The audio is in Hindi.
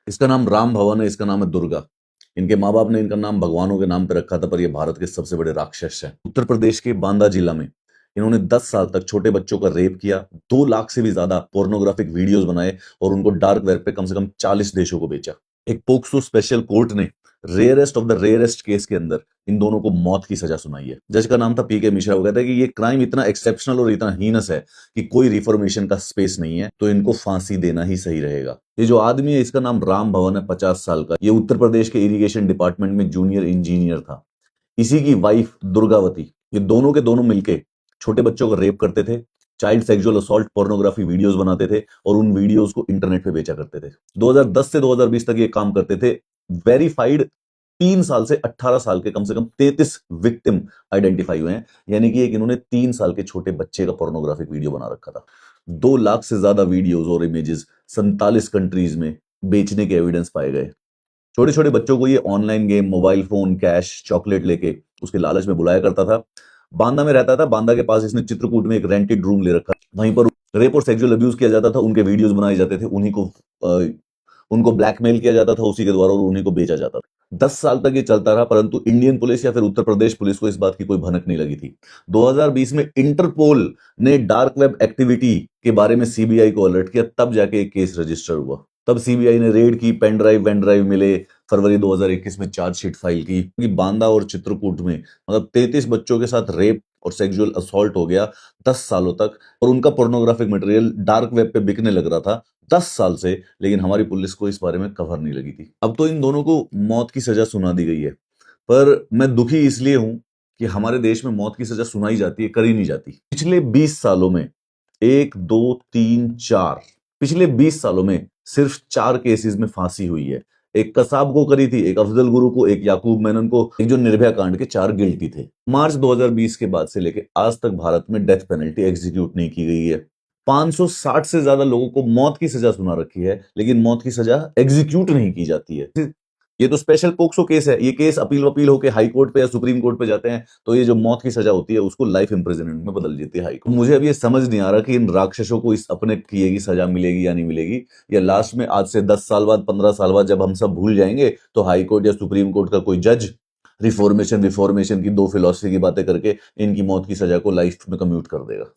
इसका नाम राम भवन है, इसका नाम है दुर्गा। इनके माँ बाप ने इनका नाम भगवानों के नाम पे रखा था, पर ये भारत के सबसे बड़े राक्षस हैं। उत्तर प्रदेश के बांदा जिला में इन्होंने 10 साल तक छोटे बच्चों का रेप किया, 2 लाख से भी ज्यादा पोर्नोग्राफिक वीडियोस बनाए और उनको डार्क वेब पे कम से कम 40 देशों को बेचा। एक पोक्सो स्पेशल कोर्ट ने rarest of the rarest case के अंदर इन दोनों को मौत की सजा सुनाई है। जज का नाम था पीके मिश्रा। वो कहता है कि ये क्राइम इतना एक्सेप्शनल और इतना हीनस है कि कोई रिफॉर्मेशन का स्पेस नहीं है, तो इनको फांसी देना ही सही रहेगा। ये जो आदमी है इसका नाम राम भवन है, 50 साल का। ये उत्तर प्रदेश के इरिगेशन डिपार्टमेंट में जूनियर इंजीनियर था। इसी की वाइफ दुर्गावती, ये दोनों के दोनों मिलके छोटे बच्चों को रेप करते थे, child sexual assault pornography videos बनाते थे और उन वीडियोस को इंटरनेट पे बेचा करते थे। 2010 से 2020 तक ये काम करते थे। वेरीफाइड 3 साल से 18 साल के कम से कम 33 विक्टिम आइडेंटिफाई हुए हैं। यानी कि एक इन्होंने 3 साल के छोटे बच्चे का पोर्नोग्राफिक वीडियो बना रखा था। 2 लाख से ज्यादा वीडियोस और इमेजेस 47 कंट्रीज में बेचने के एविडेंस पाए गए। छोटे छोटे बच्चों को ये online game, mobile phone, cash, chocolate लेके उसके लालच में बुलाया करता था। बांदा में रहता था। बांदा के पास इसने चित्रकूट में एक रेंटेड रूम ले रखा। वहीं पर रेप और सेक्सुअल अब्यूज किया जाता था। उनके वीडियोस बनाए जाते थे, उन्हीं को उनको ब्लैकमेल किया जाता था उसी के द्वारा और उन्हीं को बेचा जाता था। 10 साल तक ये चलता रहा, परंतु इंडियन पुलिस या फिर उत्तर प्रदेश पुलिस को इस बात की कोई भनक नहीं लगी थी। 2020 में इंटरपोल ने डार्क वेब एक्टिविटी के बारे में सीबीआई को अलर्ट किया, तब जाके एक केस रजिस्टर हुआ। तब सीबीआई ने रेड की, पेन ड्राइव वेन ड्राइव मिले, फरवरी 2021 में चार्जशीट फाइल की कि बांदा और चित्रकूट में मतलब 33 बच्चों के साथ रेप और सेक्सुअल असॉल्ट हो गया 10 सालों तक, और उनका पोर्नोग्राफिक मटेरियल डार्क वेब पे बिकने लग रहा था 10 साल से। लेकिन हमारी पुलिस को इस बारे में कवर नहीं लगी थी। अब तो इन दोनों को मौत की सजा सुना दी गई है, पर मैं दुखी इसलिए हूं कि हमारे देश में मौत की सजा सुनाई जाती है, करी नहीं जाती। पिछले 20 सालों में 1 2 3 4 पिछले 20 सालों में सिर्फ 4 केसेस में फांसी हुई है। एक कसाब को करी थी, एक अफजल गुरु को, एक याकूब मेनन को, एक जो निर्भया कांड के 4 गिल्टी थे। मार्च 2020 के बाद से लेकर आज तक भारत में डेथ पेनल्टी एग्जीक्यूट नहीं की गई है। 560 से ज्यादा लोगों को मौत की सजा सुना रखी है, लेकिन मौत की सजा एग्जीक्यूट नहीं की जाती है। ये तो स्पेशल पोक्सो केस है। ये केस अपील होके हाई कोर्ट पे या सुप्रीम कोर्ट पे जाते हैं, तो ये जो मौत की सजा होती है उसको लाइफ इंप्रिजनमेंट में बदल देती है हाई कोर्ट। मुझे अब ये समझ नहीं आ रहा कि इन राक्षसों को इस अपने किए की सजा मिलेगी या नहीं मिलेगी, या लास्ट में आज से 10 साल बाद, 15 साल बाद जब हम सब भूल जाएंगे तो हाई कोर्ट या सुप्रीम कोर्ट का कोई जज रिफॉर्मेशन की 2 फिलॉसफी की बातें करके इनकी मौत की सजा को लाइफ में कम्यूट कर देगा।